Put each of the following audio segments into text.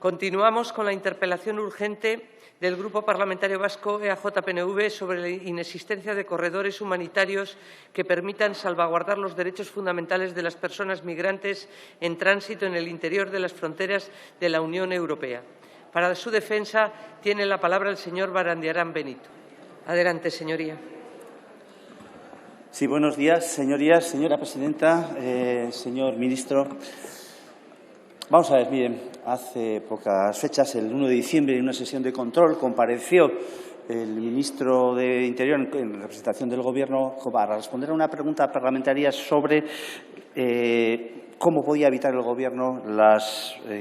Continuamos con la interpelación urgente del Grupo Parlamentario Vasco EAJ-PNV sobre la inexistencia de corredores humanitarios que permitan salvaguardar los derechos fundamentales de las personas migrantes en tránsito en el interior de las fronteras de la Unión Europea. Para su defensa tiene la palabra el señor Barandiarán Benito. Adelante, señoría. Sí, buenos días, señorías, señora presidenta, señor ministro. Vamos a ver, miren, hace pocas fechas, el 1 de diciembre, en una sesión de control, compareció el ministro de Interior en representación del Gobierno para responder a una pregunta parlamentaria sobre cómo podía evitar el Gobierno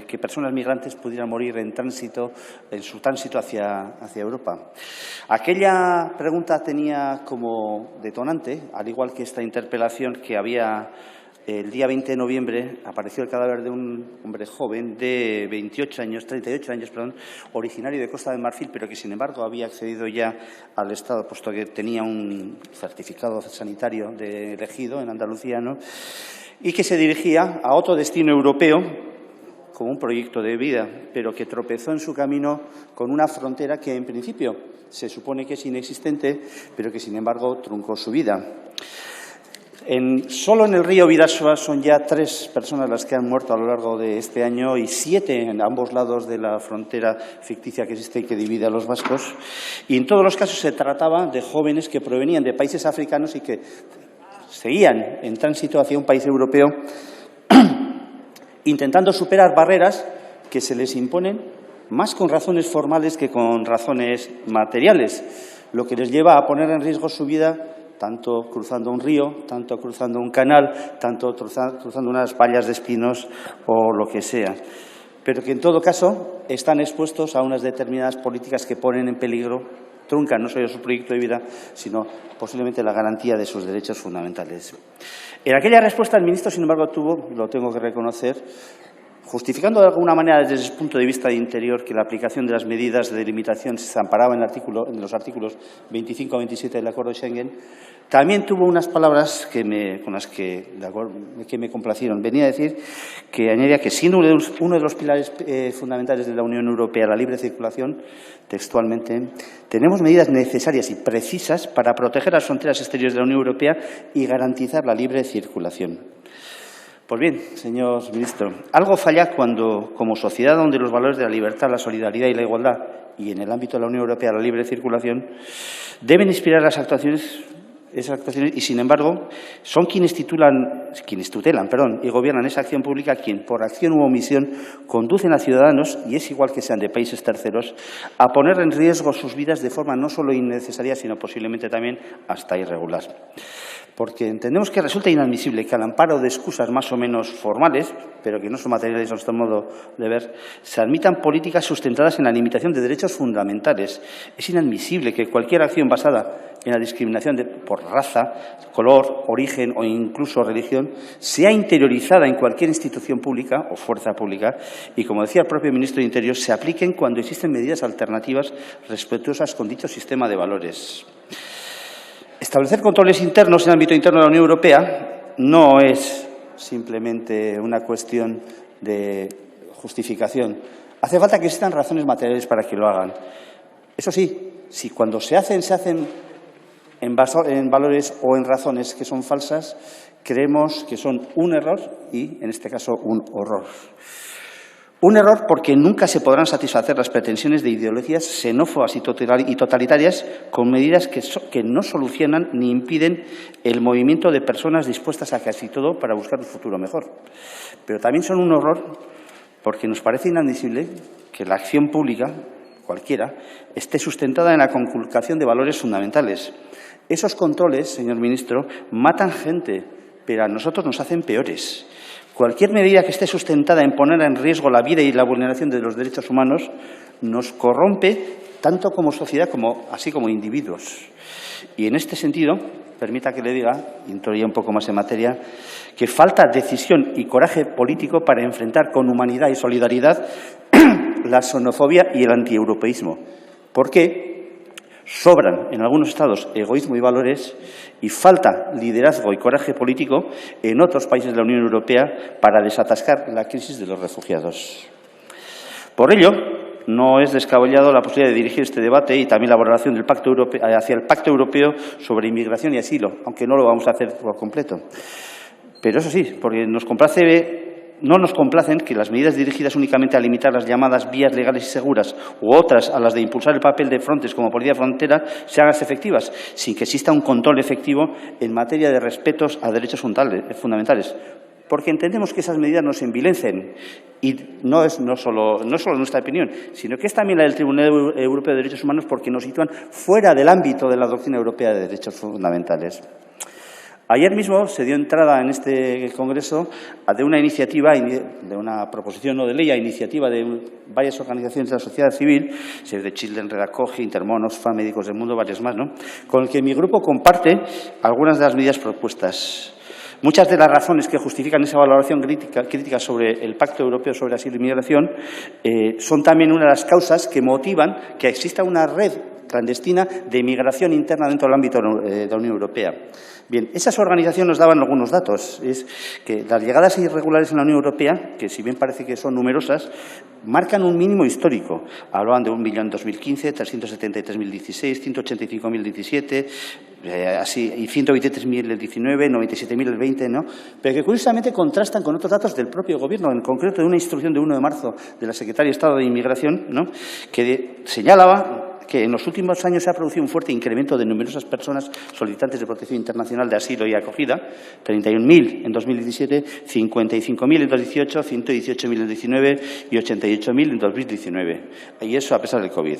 que personas migrantes pudieran morir en su tránsito hacia Europa. Aquella pregunta tenía como detonante, al igual que esta interpelación, que había el día 20 de noviembre apareció el cadáver de un hombre joven de 38 años, originario de Costa de Marfil, pero que, sin embargo, había accedido ya al Estado, puesto que tenía un certificado sanitario de elegido en Andalucía, ¿no? Y que se dirigía a otro destino europeo como un proyecto de vida, pero que tropezó en su camino con una frontera que, en principio, se supone que es inexistente, pero que, sin embargo, truncó su vida. Solo en el río Bidasoa son ya 3 personas las que han muerto a lo largo de este año y 7 en ambos lados de la frontera ficticia que existe y que divide a los vascos. Y en todos los casos se trataba de jóvenes que provenían de países africanos y que seguían en tránsito hacia un país europeo intentando superar barreras que se les imponen más con razones formales que con razones materiales, lo que les lleva a poner en riesgo su vida tanto cruzando un río, tanto cruzando un canal, tanto cruzando unas vallas de espinos o lo que sea. Pero que, en todo caso, están expuestos a unas determinadas políticas que ponen en peligro, truncan no solo su proyecto de vida, sino posiblemente la garantía de sus derechos fundamentales. En aquella respuesta el ministro, sin embargo, tuvo, lo tengo que reconocer, justificando de alguna manera desde su punto de vista de Interior que la aplicación de las medidas de limitación se amparaba en los artículos 25 a 27 del Acuerdo de Schengen, también tuvo unas palabras con las que me complacieron. Venía a decir que añadía que, siendo uno de los pilares fundamentales de la Unión Europea la libre circulación, textualmente, tenemos medidas necesarias y precisas para proteger las fronteras exteriores de la Unión Europea y garantizar la libre circulación. Pues bien, señor ministro, algo falla cuando, como sociedad donde los valores de la libertad, la solidaridad y la igualdad, y en el ámbito de la Unión Europea la libre circulación, deben inspirar esas actuaciones, y, sin embargo, son quienes tutelan y gobiernan esa acción pública quien, por acción u omisión, conducen a ciudadanos, y es igual que sean de países terceros, a poner en riesgo sus vidas de forma no solo innecesaria, sino posiblemente también hasta irregular. Porque entendemos que resulta inadmisible que, al amparo de excusas más o menos formales, pero que no son materiales a nuestro modo de ver, se admitan políticas sustentadas en la limitación de derechos fundamentales. Es inadmisible que cualquier acción basada en la discriminación por raza, color, origen o incluso religión sea interiorizada en cualquier institución pública o fuerza pública y, como decía el propio ministro de Interior, se apliquen cuando existen medidas alternativas respetuosas con dicho sistema de valores. Establecer controles internos en el ámbito interno de la Unión Europea no es simplemente una cuestión de justificación. Hace falta que existan razones materiales para que lo hagan. Eso sí, si cuando se hacen en valores o en razones que son falsas, creemos que son un error y, en este caso, un horror. Un error porque nunca se podrán satisfacer las pretensiones de ideologías xenófobas y totalitarias con medidas que no solucionan ni impiden el movimiento de personas dispuestas a casi todo para buscar un futuro mejor. Pero también son un horror porque nos parece inadmisible que la acción pública, cualquiera, esté sustentada en la conculcación de valores fundamentales. Esos controles, señor ministro, matan gente, pero a nosotros nos hacen peores. Cualquier medida que esté sustentada en poner en riesgo la vida y la vulneración de los derechos humanos nos corrompe tanto como sociedad así como individuos. Y en este sentido, permita que le diga, y entro ya un poco más en materia, que falta decisión y coraje político para enfrentar con humanidad y solidaridad la xenofobia y el antieuropeísmo. ¿Por qué? Sobran en algunos estados egoísmo y valores y falta liderazgo y coraje político en otros países de la Unión Europea para desatascar la crisis de los refugiados. Por ello, no es descabellado la posibilidad de dirigir este debate y también la valoración del Pacto Europeo, hacia el Pacto Europeo sobre Inmigración y Asilo, aunque no lo vamos a hacer por completo. Pero eso sí, porque no nos complacen que las medidas dirigidas únicamente a limitar las llamadas vías legales y seguras u otras a las de impulsar el papel de Frontex como policía frontera se hagan efectivas, sin que exista un control efectivo en materia de respetos a derechos fundamentales. Porque entendemos que esas medidas nos envilecen y no solo nuestra opinión, sino que es también la del Tribunal Europeo de Derechos Humanos porque nos sitúan fuera del ámbito de la doctrina europea de derechos fundamentales. Ayer mismo se dio entrada en este Congreso de una iniciativa, de una proposición no de ley, a iniciativa de varias organizaciones de la sociedad civil, Save the Children, Red Acoge, Intermón, Oxfam, Médicos del Mundo, varias más, ¿no?, con el que mi grupo comparte algunas de las medidas propuestas. Muchas de las razones que justifican esa valoración crítica sobre el Pacto Europeo sobre Asilo y Migración son también una de las causas que motivan que exista una red clandestina de inmigración interna dentro del ámbito de la Unión Europea. Bien, esas organizaciones nos daban algunos datos. Es que las llegadas irregulares en la Unión Europea, que si bien parece que son numerosas, marcan un mínimo histórico. Hablaban de 1 millón en 2015, 373.000 en 2016, 185.000 en 2017, así, y 123.000 en el 19, 97.000 en el 20, ¿no? Pero que curiosamente contrastan con otros datos del propio Gobierno, en concreto de una instrucción de 1 de marzo de la Secretaria de Estado de Inmigración, ¿no?, que señalaba que en los últimos años se ha producido un fuerte incremento de numerosas personas solicitantes de protección internacional de asilo y acogida, 31.000 en 2017, 55.000 en 2018, 118.000 en 2019 y 88.000 en 2019. Y eso a pesar del COVID.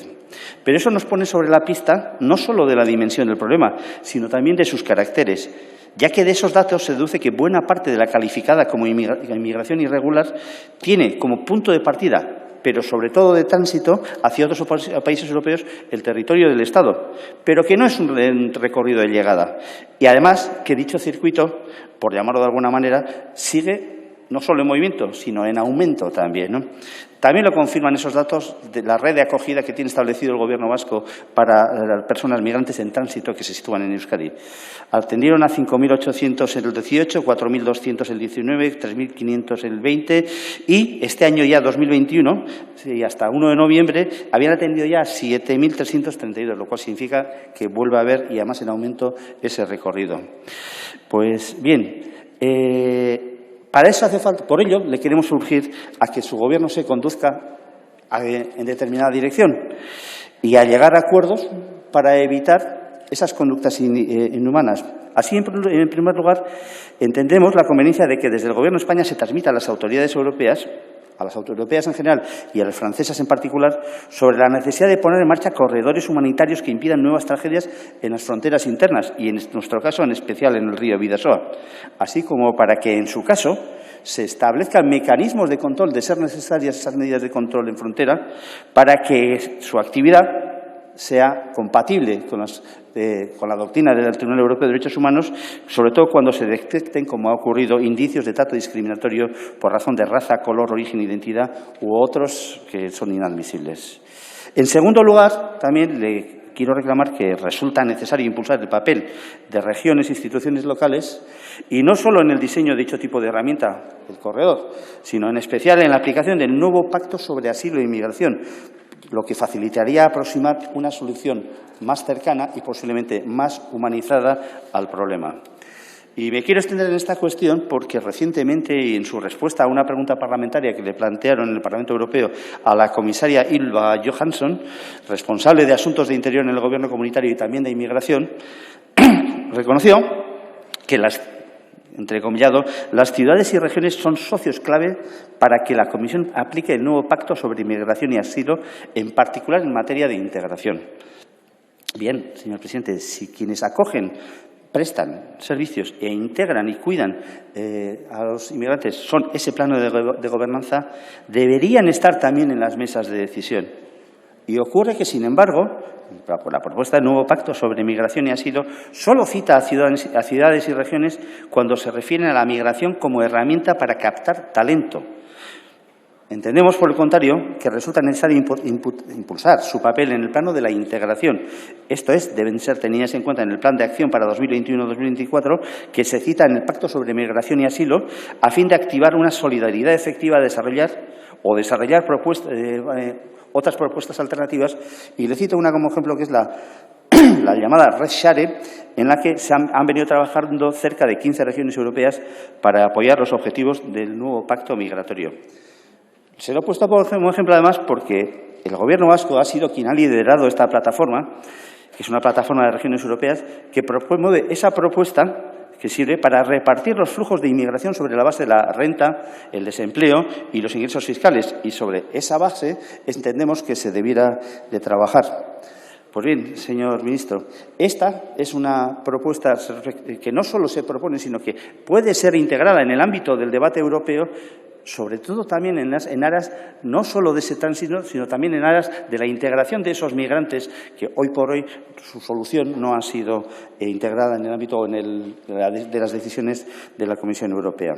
Pero eso nos pone sobre la pista no solo de la dimensión del problema, sino también de sus caracteres, ya que de esos datos se deduce que buena parte de la calificada como inmigración irregular tiene como punto de partida, pero sobre todo de tránsito hacia otros países europeos, el territorio del Estado, pero que no es un recorrido de llegada. Y además que dicho circuito, por llamarlo de alguna manera, sigue no solo en movimiento, sino en aumento también, ¿no? También lo confirman esos datos de la red de acogida que tiene establecido el Gobierno vasco para las personas migrantes en tránsito que se sitúan en Euskadi. Atendieron a 5.800 en el 18, 4.200 en el 19, 3.500 en el 20 y este año ya 2021, y hasta 1 de noviembre, habían atendido ya 7.332, lo cual significa que vuelve a haber, y además en aumento, ese recorrido. Pues bien, para eso hace falta, por ello, le queremos urgir a que su Gobierno se conduzca en determinada dirección y a llegar a acuerdos para evitar esas conductas inhumanas. Así, en primer lugar, entendemos la conveniencia de que desde el Gobierno de España se transmita a las autoridades europeas, a las autoridades en general y a las francesas en particular, sobre la necesidad de poner en marcha corredores humanitarios que impidan nuevas tragedias en las fronteras internas y, en nuestro caso, en especial en el río Bidasoa, así como para que, en su caso, se establezcan mecanismos de control, de ser necesarias esas medidas de control en frontera, para que su actividad sea compatible con la doctrina del Tribunal Europeo de Derechos Humanos, sobre todo cuando se detecten, como ha ocurrido, indicios de trato discriminatorio por razón de raza, color, origen, identidad u otros que son inadmisibles. En segundo lugar, también le quiero reclamar que resulta necesario impulsar el papel de regiones e instituciones locales, y no solo en el diseño de dicho tipo de herramienta, el corredor, sino en especial en la aplicación del nuevo Pacto sobre Asilo e Inmigración, lo que facilitaría aproximar una solución más cercana y posiblemente más humanizada al problema. Y me quiero extender en esta cuestión porque recientemente, y en su respuesta a una pregunta parlamentaria que le plantearon en el Parlamento Europeo a la comisaria Ylva Johansson, responsable de Asuntos de Interior en el Gobierno comunitario y también de Inmigración, reconoció que entrecomillado, las ciudades y regiones son socios clave para que la Comisión aplique el nuevo Pacto sobre Inmigración y Asilo, en particular en materia de integración. Bien, señor presidente, si quienes acogen, prestan servicios e integran y cuidan a los inmigrantes son ese plano de gobernanza, deberían estar también en las mesas de decisión. Y ocurre que, sin embargo, la propuesta del nuevo Pacto sobre Migración y Asilo solo cita a ciudades y regiones cuando se refieren a la migración como herramienta para captar talento. Entendemos, por el contrario, que resulta necesario impulsar su papel en el plano de la integración. Esto es, deben ser tenidas en cuenta en el Plan de Acción para 2021-2024, que se cita en el Pacto sobre Migración y Asilo, a fin de activar una solidaridad efectiva a desarrollar, o desarrollar otras propuestas alternativas. Y le cito una como ejemplo, que es la llamada Red Share, en la que se han venido trabajando cerca de 15 regiones europeas para apoyar los objetivos del nuevo pacto migratorio. Se lo he puesto como ejemplo, además, porque el Gobierno vasco ha sido quien ha liderado esta plataforma, que es una plataforma de regiones europeas, que promueve esa propuesta que sirve para repartir los flujos de inmigración sobre la base de la renta, el desempleo y los ingresos fiscales. Y sobre esa base entendemos que se debiera de trabajar. Pues bien, señor ministro, esta es una propuesta que no solo se propone, sino que puede ser integrada en el ámbito del debate europeo, sobre todo también en aras no solo de ese tránsito, sino también en aras de la integración de esos migrantes que hoy por hoy su solución no ha sido integrada en el ámbito de las decisiones de la Comisión Europea.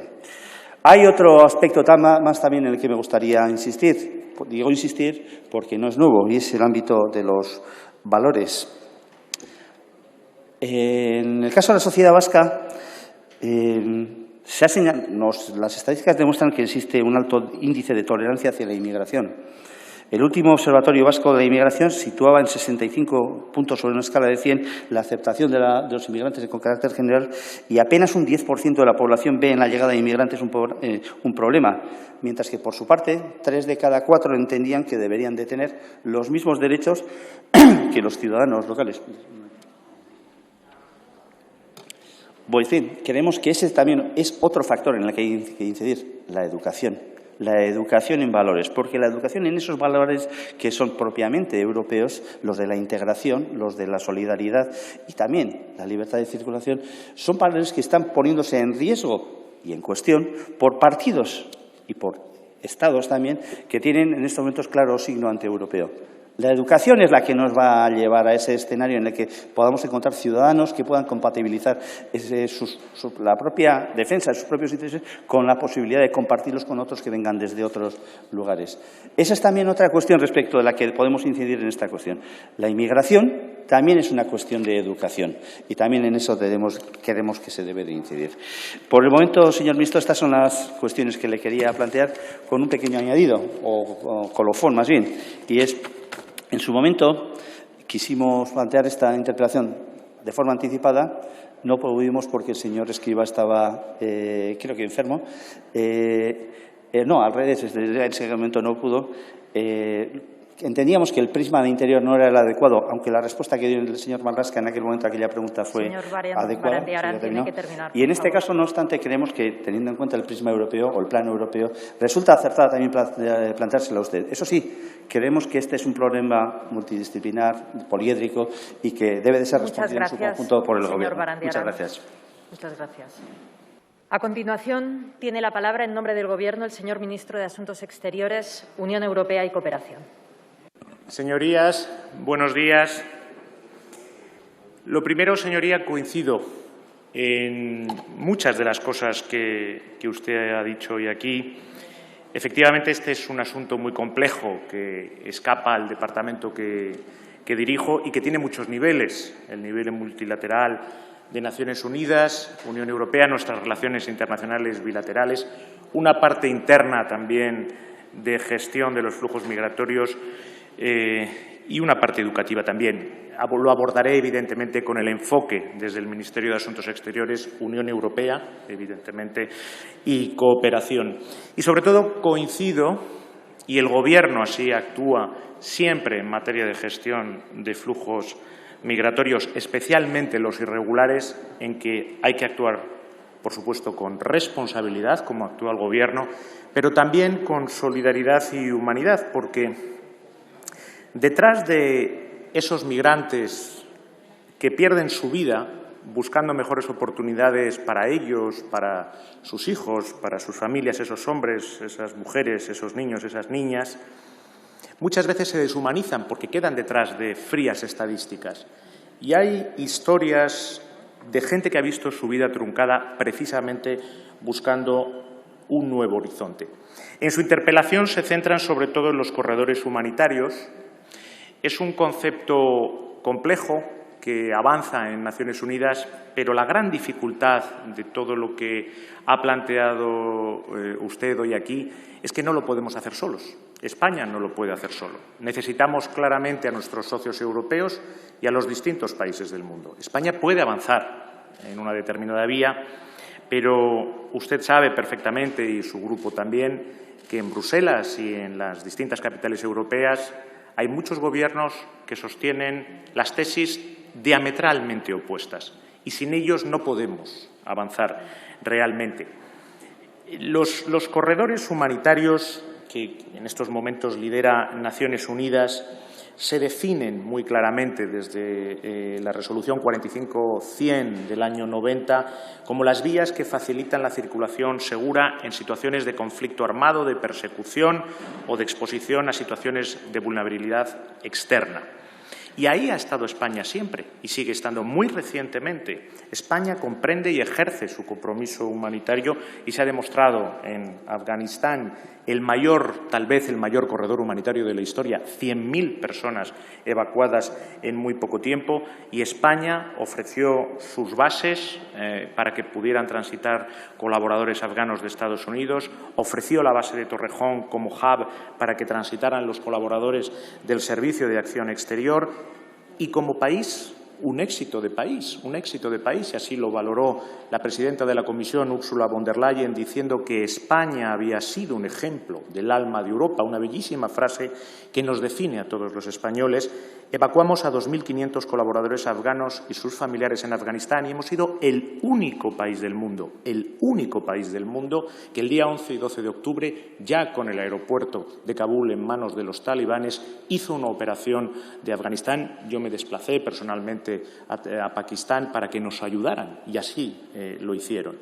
Hay otro aspecto más también en el que me gustaría insistir. Digo insistir porque no es nuevo, y es el ámbito de los valores. En el caso de la sociedad vasca, las estadísticas demuestran que existe un alto índice de tolerancia hacia la inmigración. El último Observatorio Vasco de la Inmigración situaba en 65 puntos sobre una escala de 100 la aceptación de los inmigrantes con carácter general, y apenas un 10% de la población ve en la llegada de inmigrantes un problema, mientras que, por su parte, 3 de cada 4 entendían que deberían de tener los mismos derechos que los ciudadanos locales. Voy a decir, creemos que ese también es otro factor en el que hay que incidir, la educación en valores, porque la educación en esos valores que son propiamente europeos, los de la integración, los de la solidaridad y también la libertad de circulación, son valores que están poniéndose en riesgo y en cuestión por partidos y por estados también que tienen en estos momentos claro signo antieuropeo. La educación es la que nos va a llevar a ese escenario en el que podamos encontrar ciudadanos que puedan compatibilizar la propia defensa de sus propios intereses con la posibilidad de compartirlos con otros que vengan desde otros lugares. Esa es también otra cuestión respecto de la que podemos incidir en esta cuestión. La inmigración también es una cuestión de educación y también en eso queremos que se debe de incidir. Por el momento, señor ministro, estas son las cuestiones que le quería plantear con un pequeño añadido, o colofón más bien, y es: en su momento quisimos plantear esta interpelación de forma anticipada, no pudimos porque el señor Escrivá estaba, creo que enfermo. No, al revés, en ese momento no pudo. Entendíamos que el prisma de interior no era el adecuado, aunque la respuesta que dio el señor Marlaska en aquel momento a aquella pregunta fue adecuada. Y en este caso, no obstante, creemos que, teniendo en cuenta el prisma europeo o el plano europeo, resulta acertada también planteárselo a usted. Eso sí, creemos que este es un problema multidisciplinar, poliédrico, y que debe de ser respondido en su conjunto por el Gobierno. Muchas gracias. Muchas gracias. A continuación, tiene la palabra en nombre del Gobierno el señor ministro de Asuntos Exteriores, Unión Europea y Cooperación. Señorías, buenos días. Lo primero, señoría, coincido en muchas de las cosas que usted ha dicho hoy aquí. Efectivamente, este es un asunto muy complejo que escapa al departamento que dirijo y que tiene muchos niveles. El nivel multilateral de Naciones Unidas, Unión Europea, nuestras relaciones internacionales bilaterales, una parte interna también de gestión de los flujos migratorios y una parte educativa también. Lo abordaré, evidentemente, con el enfoque desde el Ministerio de Asuntos Exteriores, Unión Europea, evidentemente, y cooperación. Y, sobre todo, coincido, y el Gobierno así actúa siempre en materia de gestión de flujos migratorios, especialmente los irregulares, en que hay que actuar, por supuesto, con responsabilidad, como actúa el Gobierno, pero también con solidaridad y humanidad, porque detrás de esos migrantes que pierden su vida buscando mejores oportunidades para ellos, para sus hijos, para sus familias, esos hombres, esas mujeres, esos niños, esas niñas, muchas veces se deshumanizan porque quedan detrás de frías estadísticas. Y hay historias de gente que ha visto su vida truncada precisamente buscando un nuevo horizonte. En su interpelación se centran sobre todo en los corredores humanitarios. Es un concepto complejo que avanza en Naciones Unidas, pero la gran dificultad de todo lo que ha planteado usted hoy aquí es que no lo podemos hacer solos. España no lo puede hacer solo. Necesitamos claramente a nuestros socios europeos y a los distintos países del mundo. España puede avanzar en una determinada vía, pero usted sabe perfectamente, y su grupo también, que en Bruselas y en las distintas capitales europeas hay muchos gobiernos que sostienen las tesis diametralmente opuestas y sin ellos no podemos avanzar realmente. Los corredores humanitarios que en estos momentos lidera Naciones Unidas se definen muy claramente desde la Resolución 45-100 del año 90 como las vías que facilitan la circulación segura en situaciones de conflicto armado, de persecución o de exposición a situaciones de vulnerabilidad externa. Y ahí ha estado España siempre y sigue estando muy recientemente. España comprende y ejerce su compromiso humanitario y se ha demostrado en Afganistán tal vez el mayor corredor humanitario de la historia, 100.000 personas evacuadas en muy poco tiempo, y España ofreció sus bases para que pudieran transitar colaboradores afganos de Estados Unidos, ofreció la base de Torrejón como hub para que transitaran los colaboradores del Servicio de Acción Exterior, y como país, un éxito de país, y así lo valoró la presidenta de la Comisión, Ursula von der Leyen, diciendo que España había sido un ejemplo del alma de Europa, una bellísima frase que nos define a todos los españoles. Evacuamos a 2.500 colaboradores afganos y sus familiares en Afganistán y hemos sido el único país del mundo que el día 11 y 12 de octubre, ya con el aeropuerto de Kabul en manos de los talibanes, hizo una operación de Afganistán. Yo me desplacé personalmente a Pakistán para que nos ayudaran y así lo hicieron.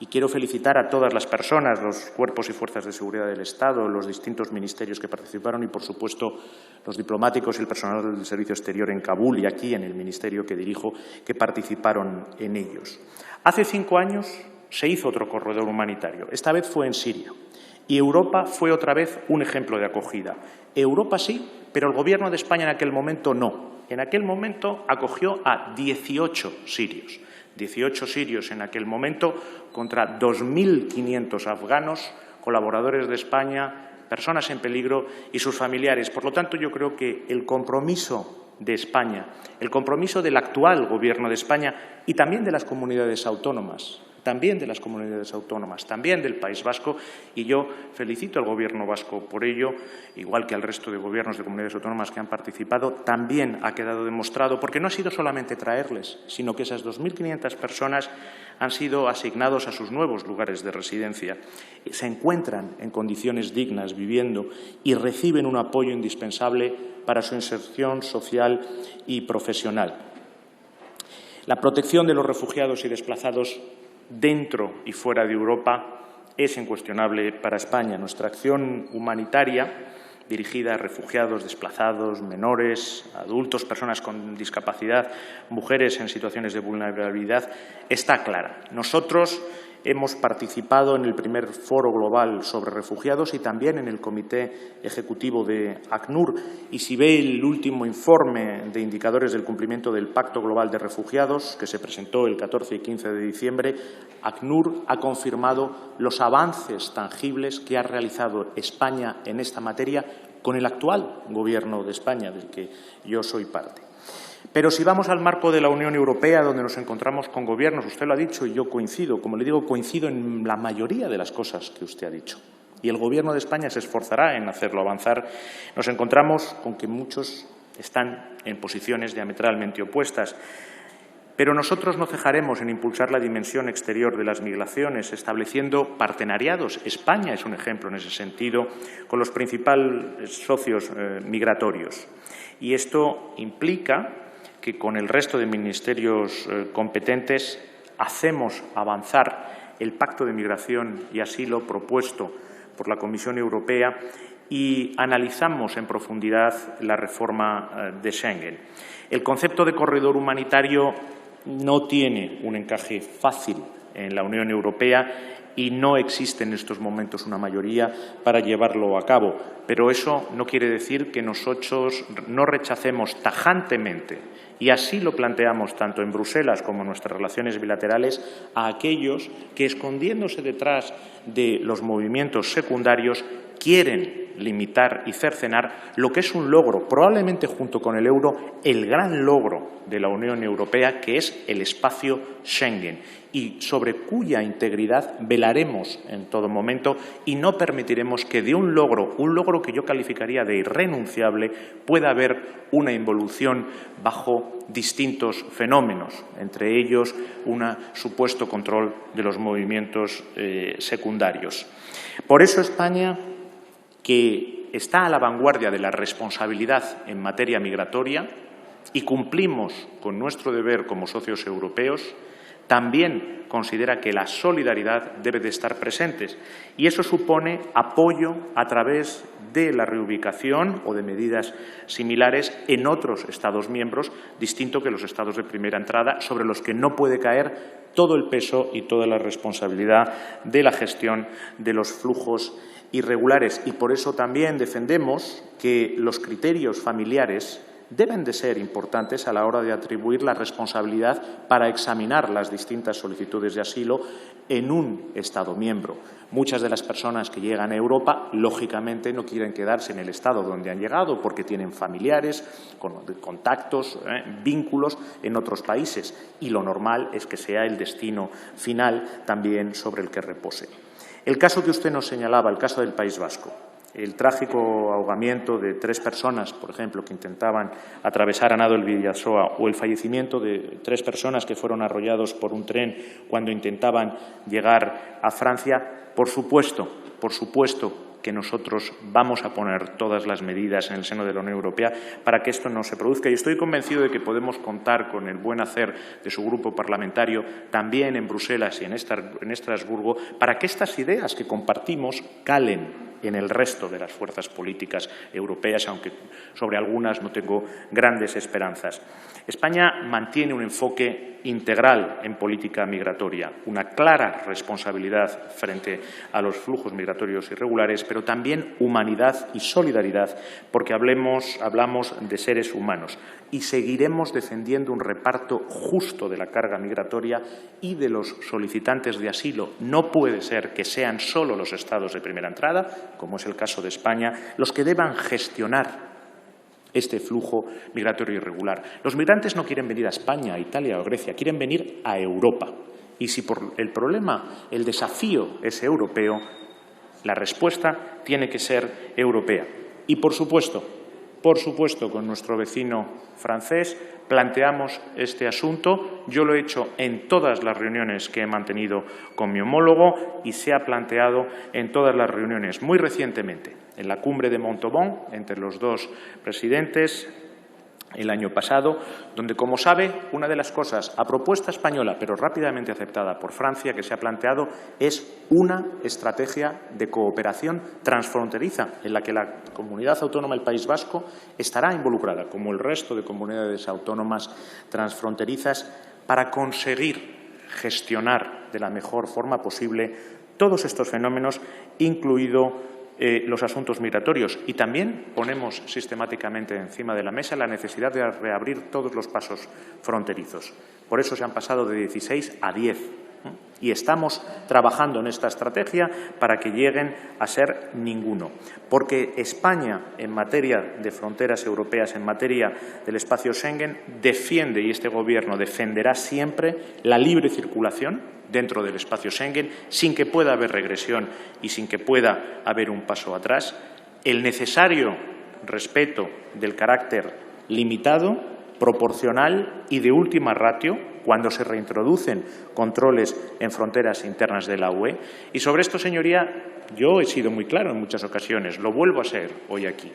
Y quiero felicitar a todas las personas, los cuerpos y fuerzas de seguridad del Estado, los distintos ministerios que participaron y, por supuesto, los diplomáticos y el personal del Servicio Exterior en Kabul y aquí en el ministerio que dirijo, que participaron en ellos. Hace 5 años se hizo otro corredor humanitario. Esta vez fue en Siria. Y Europa fue otra vez un ejemplo de acogida. Europa sí, pero el Gobierno de España en aquel momento no. En aquel momento acogió a 18 sirios. 18 sirios en aquel momento contra 2.500 afganos, colaboradores de España, personas en peligro y sus familiares. Por lo tanto, yo creo que el compromiso de España, el compromiso del actual Gobierno de España y también de las comunidades autónomas, también del País Vasco, y yo felicito al Gobierno vasco por ello, igual que al resto de gobiernos de comunidades autónomas que han participado, también ha quedado demostrado, porque no ha sido solamente traerles, sino que esas 2.500 personas han sido asignados a sus nuevos lugares de residencia, se encuentran en condiciones dignas viviendo y reciben un apoyo indispensable para su inserción social y profesional. La protección de los refugiados y desplazados dentro y fuera de Europa es incuestionable para España. Nuestra acción humanitaria dirigida a refugiados, desplazados, menores, adultos, personas con discapacidad, mujeres en situaciones de vulnerabilidad, está clara. Nosotros hemos participado en el primer foro global sobre refugiados y también en el Comité Ejecutivo de ACNUR. Y si ve el último informe de indicadores del cumplimiento del Pacto Global de Refugiados, que se presentó el 14 y 15 de diciembre, ACNUR ha confirmado los avances tangibles que ha realizado España en esta materia con el actual Gobierno de España, del que yo soy parte. Pero si vamos al marco de la Unión Europea, donde nos encontramos con gobiernos, usted lo ha dicho y yo coincido, como le digo, coincido en la mayoría de las cosas que usted ha dicho. Y el Gobierno de España se esforzará en hacerlo avanzar. Nos encontramos con que muchos están en posiciones diametralmente opuestas. Pero nosotros no cejaremos en impulsar la dimensión exterior de las migraciones, estableciendo partenariados. España es un ejemplo en ese sentido, con los principales socios migratorios. Y esto implica que con el resto de ministerios competentes hacemos avanzar el Pacto de Migración y Asilo propuesto por la Comisión Europea y analizamos en profundidad la reforma de Schengen. El concepto de corredor humanitario no tiene un encaje fácil en la Unión Europea y no existe en estos momentos una mayoría para llevarlo a cabo. Pero eso no quiere decir que nosotros no rechacemos tajantemente, y así lo planteamos tanto en Bruselas como en nuestras relaciones bilaterales, a aquellos que, escondiéndose detrás de los movimientos secundarios, quieren limitar y cercenar lo que es un logro, probablemente junto con el euro, el gran logro de la Unión Europea, que es el espacio Schengen, y sobre cuya integridad velaremos en todo momento y no permitiremos que de un logro que yo calificaría de irrenunciable, pueda haber una involución bajo distintos fenómenos, entre ellos un supuesto control de los movimientos secundarios. Por eso España, que está a la vanguardia de la responsabilidad en materia migratoria y cumplimos con nuestro deber como socios europeos, también considera que la solidaridad debe de estar presente, y eso supone apoyo a través de la reubicación o de medidas similares en otros Estados miembros, distinto que los Estados de primera entrada, sobre los que no puede caer todo el peso y toda la responsabilidad de la gestión de los flujos irregulares. Y por eso también defendemos que los criterios familiares deben de ser importantes a la hora de atribuir la responsabilidad para examinar las distintas solicitudes de asilo en un Estado miembro. Muchas de las personas que llegan a Europa, lógicamente, no quieren quedarse en el Estado donde han llegado porque tienen familiares, contactos, vínculos en otros países, y lo normal es que sea el destino final también sobre el que repose. El caso que usted nos señalaba, el caso del País Vasco, el trágico ahogamiento de 3 personas, por ejemplo, que intentaban atravesar a nado el Bidasoa, o el fallecimiento de 3 personas que fueron arrollados por un tren cuando intentaban llegar a Francia, por supuesto que nosotros vamos a poner todas las medidas en el seno de la Unión Europea para que esto no se produzca. Y estoy convencido de que podemos contar con el buen hacer de su grupo parlamentario, también en Bruselas y en Estrasburgo, para que estas ideas que compartimos calen en el resto de las fuerzas políticas europeas, aunque sobre algunas no tengo grandes esperanzas. España mantiene un enfoque integral en política migratoria, una clara responsabilidad frente a los flujos migratorios irregulares, pero también humanidad y solidaridad, porque hablamos de seres humanos, y seguiremos defendiendo un reparto justo de la carga migratoria y de los solicitantes de asilo. No puede ser que sean solo los Estados de primera entrada, como es el caso de España, los que deban gestionar este flujo migratorio irregular. Los migrantes no quieren venir a España, a Italia o Grecia, quieren venir a Europa. Y si por el problema, el desafío es europeo, la respuesta tiene que ser europea. Y por supuesto, con nuestro vecino francés planteamos este asunto. Yo lo he hecho en todas las reuniones que he mantenido con mi homólogo y se ha planteado en todas las reuniones. Muy recientemente, en la cumbre de Montauban, entre los 2 presidentes, el año pasado, donde, como sabe, una de las cosas a propuesta española, pero rápidamente aceptada por Francia, que se ha planteado es una estrategia de cooperación transfronteriza en la que la comunidad autónoma del País Vasco estará involucrada, como el resto de comunidades autónomas transfronterizas, para conseguir gestionar de la mejor forma posible todos estos fenómenos, incluido los asuntos migratorios. Y también ponemos sistemáticamente encima de la mesa la necesidad de reabrir todos los pasos fronterizos. Por eso se han pasado de 16 a 10. Y estamos trabajando en esta estrategia para que lleguen a ser ninguno. Porque España, en materia de fronteras europeas, en materia del espacio Schengen, defiende, y este Gobierno defenderá siempre, la libre circulación dentro del espacio Schengen, sin que pueda haber regresión y sin que pueda haber un paso atrás, el necesario respeto del carácter limitado, proporcional y de última ratio cuando se reintroducen controles en fronteras internas de la UE. Y sobre esto, señoría, yo he sido muy claro en muchas ocasiones, lo vuelvo a ser hoy aquí.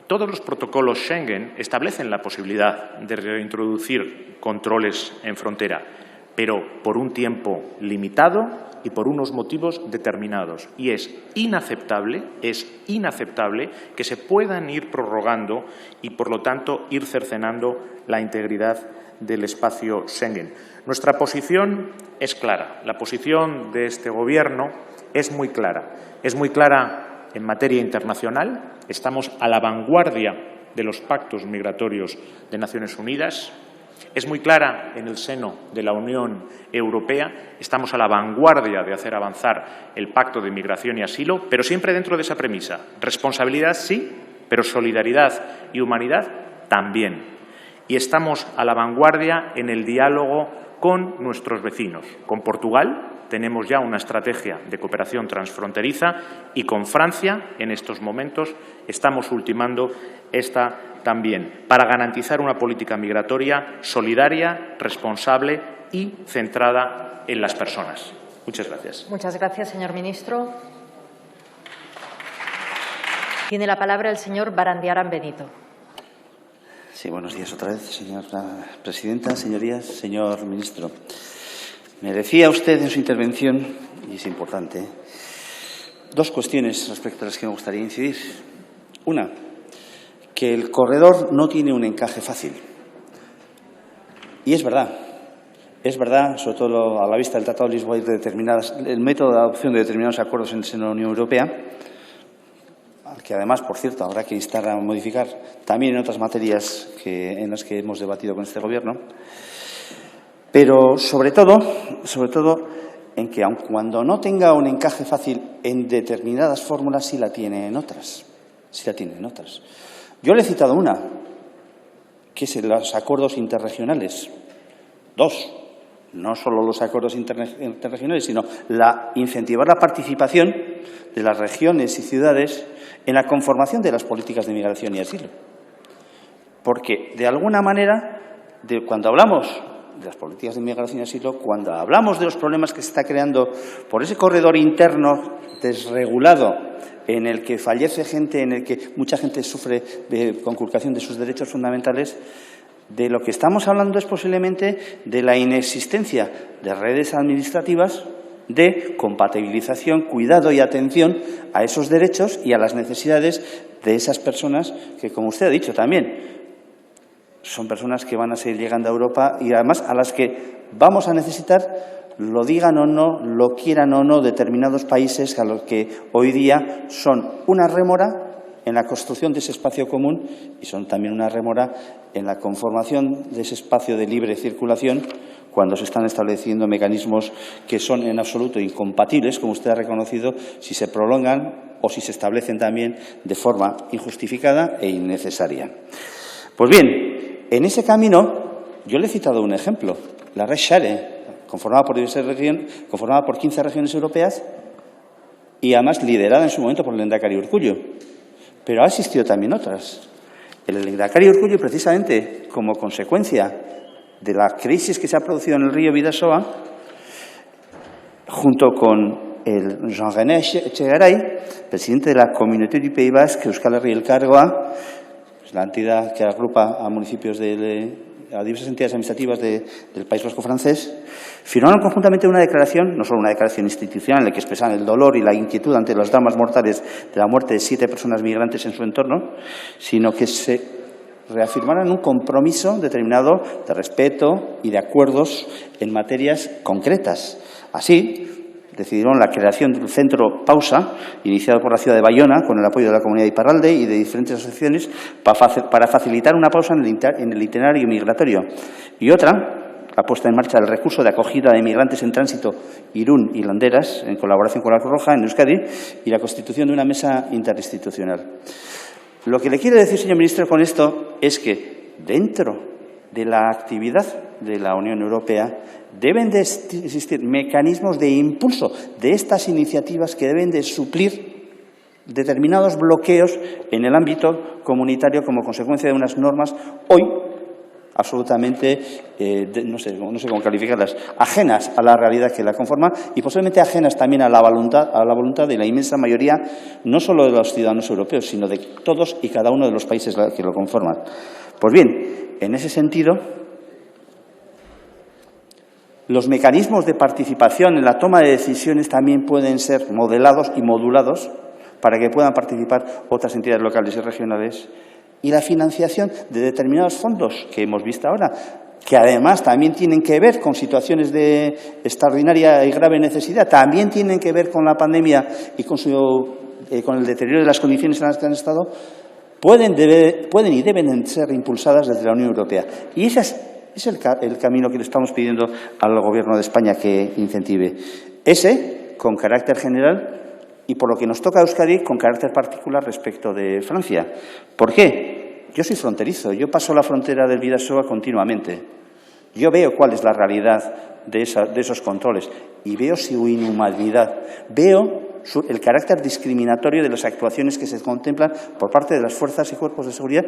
Todos los protocolos Schengen establecen la posibilidad de reintroducir controles en frontera, pero por un tiempo limitado y por unos motivos determinados. Y es inaceptable que se puedan ir prorrogando y, por lo tanto, ir cercenando la integridad del espacio Schengen. Nuestra posición es clara. La posición de este Gobierno es muy clara. Es muy clara en materia internacional. Estamos a la vanguardia de los pactos migratorios de Naciones Unidas. Es muy clara en el seno de la Unión Europea. Estamos a la vanguardia de hacer avanzar el Pacto de Migración y Asilo, pero siempre dentro de esa premisa. Responsabilidad sí, pero solidaridad y humanidad también. Y estamos a la vanguardia en el diálogo con nuestros vecinos. Con Portugal tenemos ya una estrategia de cooperación transfronteriza y con Francia, en estos momentos, estamos ultimando esta también, para garantizar una política migratoria solidaria, responsable y centrada en las personas. Muchas gracias. Muchas gracias, señor ministro. Tiene la palabra el señor Barandiaran Benito. Sí, buenos días otra vez, señora presidenta, señorías, señor ministro. Me decía usted en su intervención, y es importante, dos cuestiones respecto a las que me gustaría incidir. Una, que el corredor no tiene un encaje fácil. Y es verdad, sobre todo a la vista del Tratado de Lisboa y el método de adopción de determinados acuerdos en el seno de la Unión Europea, al que además, por cierto, habrá que instar a modificar también en otras materias en las que hemos debatido con este Gobierno, pero sobre todo en que aun cuando no tenga un encaje fácil en determinadas fórmulas, sí la tiene en otras. Yo le he citado una, que es los acuerdos interregionales. Dos, no solo los acuerdos interregionales, sino incentivar la participación de las regiones y ciudades en la conformación de las políticas de migración y asilo. Porque, de alguna manera, cuando hablamos de las políticas de migración y asilo, cuando hablamos de los problemas que se está creando por ese corredor interno desregulado en el que fallece gente, en el que mucha gente sufre de conculcación de sus derechos fundamentales, de lo que estamos hablando es posiblemente de la inexistencia de redes administrativas de compatibilización, cuidado y atención a esos derechos y a las necesidades de esas personas que, como usted ha dicho también, son personas que van a seguir llegando a Europa y además a las que vamos a necesitar, lo digan o no, lo quieran o no, determinados países a los que hoy día son una rémora en la construcción de ese espacio común y son también una rémora en la conformación de ese espacio de libre circulación cuando se están estableciendo mecanismos que son en absoluto incompatibles, como usted ha reconocido, si se prolongan o si se establecen también de forma injustificada e innecesaria. Pues bien, en ese camino yo le he citado un ejemplo, la red Share, conformada por 15 regiones europeas y además liderada en su momento por el Lehendakari Urkullu. Pero ha existido también otras. El Lehendakari Urkullu, precisamente como consecuencia de la crisis que se ha producido en el río Bidasoa, junto con el Jean-René Etxegaray, presidente de la Communauté du Pays Basque, Euskal Herria Elkargoa, la entidad que agrupa a municipios a diversas entidades administrativas del País Vasco francés, firmaron conjuntamente una declaración, no solo una declaración institucional en la que expresaban el dolor y la inquietud ante los dramas mortales de la muerte de 7 personas migrantes en su entorno, sino que se reafirmaran un compromiso determinado de respeto y de acuerdos en materias concretas. Así, decidieron la creación del centro Pausa, iniciado por la ciudad de Bayona, con el apoyo de la comunidad de Iparralde y de diferentes asociaciones, para facilitar una pausa en el itinerario migratorio. Y otra, la puesta en marcha del recurso de acogida de migrantes en tránsito Irún y Landeras, en colaboración con la Cruz Roja en Euskadi, y la constitución de una mesa interinstitucional. Lo que le quiero decir, señor ministro, con esto es que dentro de la actividad de la Unión Europea deben de existir mecanismos de impulso de estas iniciativas que deben de suplir determinados bloqueos en el ámbito comunitario como consecuencia de unas normas hoy absolutamente, no sé cómo calificarlas, ajenas a la realidad que la conforma y posiblemente ajenas también a la voluntad de la inmensa mayoría, no solo de los ciudadanos europeos, sino de todos y cada uno de los países que lo conforman. Pues bien, en ese sentido, Los mecanismos de participación en la toma de decisiones también pueden ser modelados y modulados para que puedan participar otras entidades locales y regionales. Y la financiación de determinados fondos que hemos visto ahora, que además también tienen que ver con situaciones de extraordinaria y grave necesidad, también tienen que ver con la pandemia y con el deterioro de las condiciones en las que han estado, pueden y deben ser impulsadas desde la Unión Europea. Y ese es el camino que le estamos pidiendo al Gobierno de España que incentive. Ese, con carácter general, y por lo que nos toca a Euskadi, con carácter particular respecto de Francia. ¿Por qué? Yo soy fronterizo, yo paso la frontera del Bidasoa continuamente. Yo veo cuál es la realidad de esos controles y veo su inhumanidad. Veo el carácter discriminatorio de las actuaciones que se contemplan por parte de las fuerzas y cuerpos de seguridad,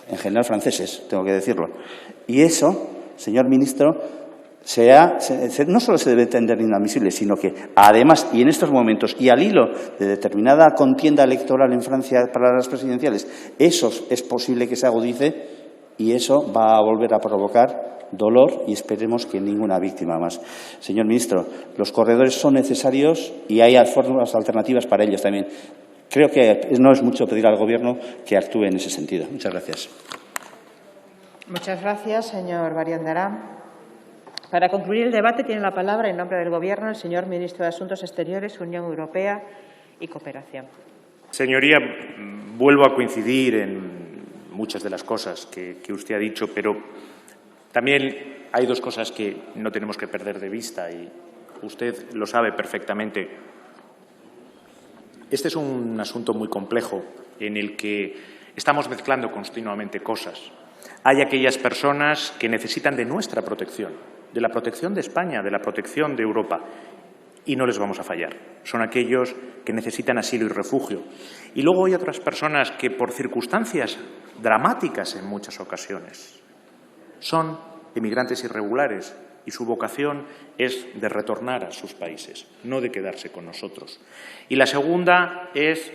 en general franceses, tengo que decirlo. Y eso, señor ministro, no solo se debe entender inadmisible, sino que además, y en estos momentos, y al hilo de determinada contienda electoral en Francia para las presidenciales, eso es posible que se agudice y eso va a volver a provocar dolor y esperemos que ninguna víctima más. Señor ministro, los corredores son necesarios y hay formas alternativas para ellos también. Creo que no es mucho pedir al Gobierno que actúe en ese sentido. Muchas gracias. Muchas gracias, señor Barriendará. Para concluir el debate, tiene la palabra, en nombre del Gobierno, el señor ministro de Asuntos Exteriores, Unión Europea y Cooperación. Señoría, vuelvo a coincidir en muchas de las cosas que usted ha dicho, pero también hay dos cosas que no tenemos que perder de vista y usted lo sabe perfectamente. Este es un asunto muy complejo en el que estamos mezclando continuamente cosas. Hay aquellas personas que necesitan de nuestra protección, de la protección de España, de la protección de Europa, y no les vamos a fallar. Son aquellos que necesitan asilo y refugio. Y luego hay otras personas que, por circunstancias dramáticas en muchas ocasiones, son emigrantes irregulares y su vocación es de retornar a sus países, no de quedarse con nosotros. Y la segunda es,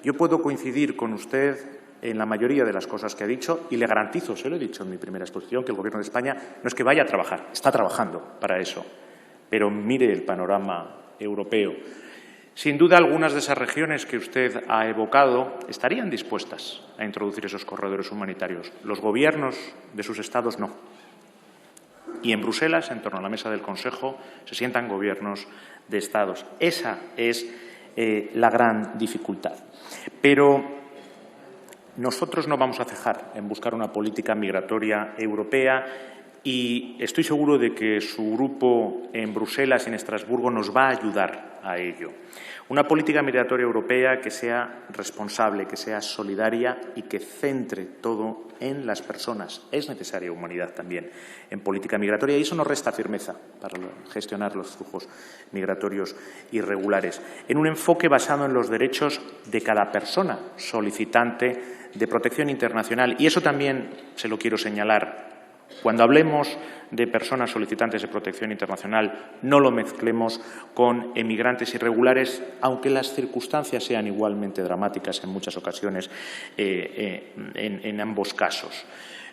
yo puedo coincidir con usted en la mayoría de las cosas que ha dicho y le garantizo, se lo he dicho en mi primera exposición, que el Gobierno de España no es que vaya a trabajar, está trabajando para eso. Pero mire el panorama europeo. Sin duda, algunas de esas regiones que usted ha evocado estarían dispuestas a introducir esos corredores humanitarios. Los gobiernos de sus estados no. Y en Bruselas, en torno a la mesa del Consejo, se sientan gobiernos de estados. Esa es la gran dificultad. Pero nosotros no vamos a cejar en buscar una política migratoria europea y estoy seguro de que su grupo en Bruselas y en Estrasburgo nos va a ayudar a ello. Una política migratoria europea que sea responsable, que sea solidaria y que centre todo en las personas. Es necesaria humanidad también en política migratoria y eso nos resta firmeza para gestionar los flujos migratorios irregulares. En un enfoque basado en los derechos de cada persona solicitante de protección internacional. Y eso también se lo quiero señalar. Cuando hablemos de personas solicitantes de protección internacional, no lo mezclemos con emigrantes irregulares, aunque las circunstancias sean igualmente dramáticas en muchas ocasiones en ambos casos.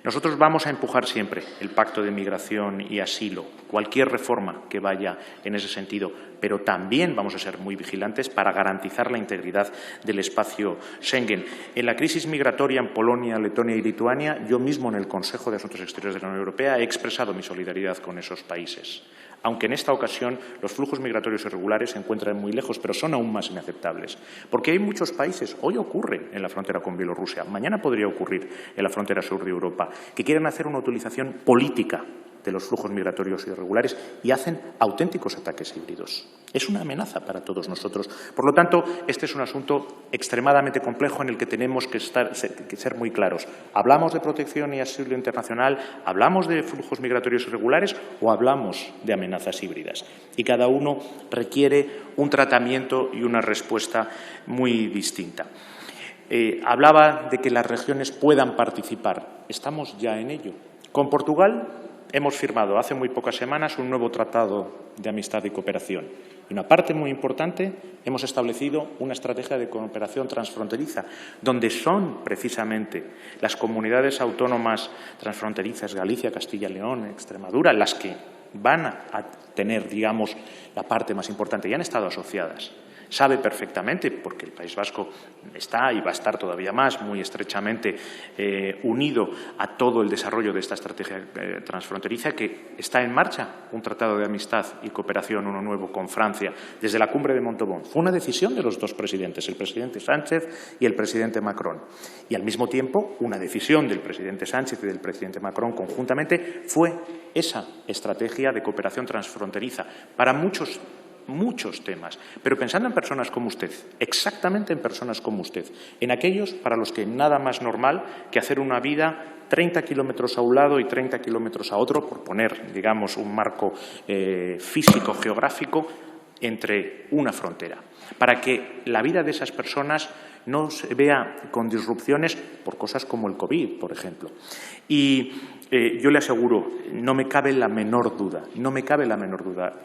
Nosotros vamos a empujar siempre el Pacto de Migración y Asilo, cualquier reforma que vaya en ese sentido, pero también vamos a ser muy vigilantes para garantizar la integridad del espacio Schengen. En la crisis migratoria en Polonia, Letonia y Lituania, yo mismo en el Consejo de Asuntos Exteriores de la Unión Europea he expresado mi solidaridad con esos países. Aunque en esta ocasión los flujos migratorios irregulares se encuentran muy lejos, pero son aún más inaceptables. Porque hay muchos países, hoy ocurre en la frontera con Bielorrusia, mañana podría ocurrir en la frontera sur de Europa, que quieren hacer una utilización política de los flujos migratorios irregulares y hacen auténticos ataques híbridos. Es una amenaza para todos nosotros. Por lo tanto, este es un asunto extremadamente complejo en el que tenemos que ser muy claros. ¿Hablamos de protección y asilo internacional? ¿Hablamos de flujos migratorios irregulares o hablamos de amenazas híbridas? Y cada uno requiere un tratamiento y una respuesta muy distinta. Hablaba de que las regiones puedan participar. Estamos ya en ello. Con Portugal hemos firmado hace muy pocas semanas un nuevo tratado de amistad y cooperación. Y una parte muy importante, hemos establecido una estrategia de cooperación transfronteriza, donde son precisamente las comunidades autónomas transfronterizas, Galicia, Castilla y León, Extremadura, las que van a tener, digamos, la parte más importante y han estado asociadas. Sabe perfectamente, porque el País Vasco está y va a estar todavía más muy estrechamente unido a todo el desarrollo de esta estrategia transfronteriza, que está en marcha un tratado de amistad y cooperación, uno nuevo, con Francia, desde la cumbre de Montauban. Fue una decisión de los dos presidentes, el presidente Sánchez y el presidente Macron. Y, al mismo tiempo, una decisión del presidente Sánchez y del presidente Macron conjuntamente fue esa estrategia de cooperación transfronteriza para muchos temas, pero pensando en personas como usted, exactamente en personas como usted, en aquellos para los que nada más normal que hacer una vida 30 kilómetros a un lado y 30 kilómetros a otro, por poner, digamos, un marco físico, geográfico, entre una frontera, para que la vida de esas personas no se vea con disrupciones por cosas como el COVID, por ejemplo. Y yo le aseguro, no me cabe la menor duda,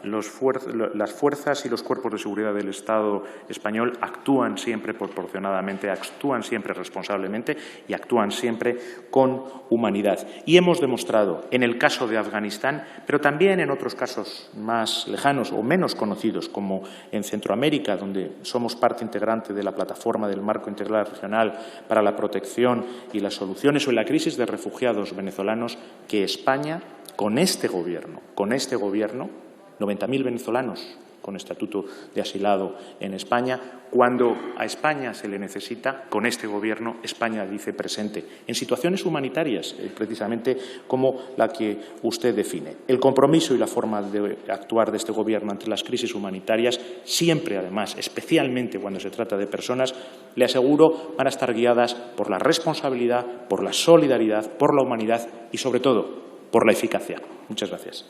las fuerzas y los cuerpos de seguridad del Estado español actúan siempre proporcionadamente, actúan siempre responsablemente y actúan siempre con humanidad. Y hemos demostrado, en el caso de Afganistán, pero también en otros casos más lejanos o menos conocidos, como en Centroamérica, donde somos parte integrante de la plataforma del Marco Integral Regional para la Protección y las Soluciones, o en la crisis de refugiados venezolanos, que España, con este Gobierno, 90.000 venezolanos con estatuto de asilado en España, cuando a España se le necesita, con este Gobierno, España dice presente, en situaciones humanitarias, precisamente como la que usted define. El compromiso y la forma de actuar de este Gobierno ante las crisis humanitarias, siempre, además, especialmente cuando se trata de personas, le aseguro, van a estar guiadas por la responsabilidad, por la solidaridad, por la humanidad y, sobre todo, por la eficacia. Muchas gracias.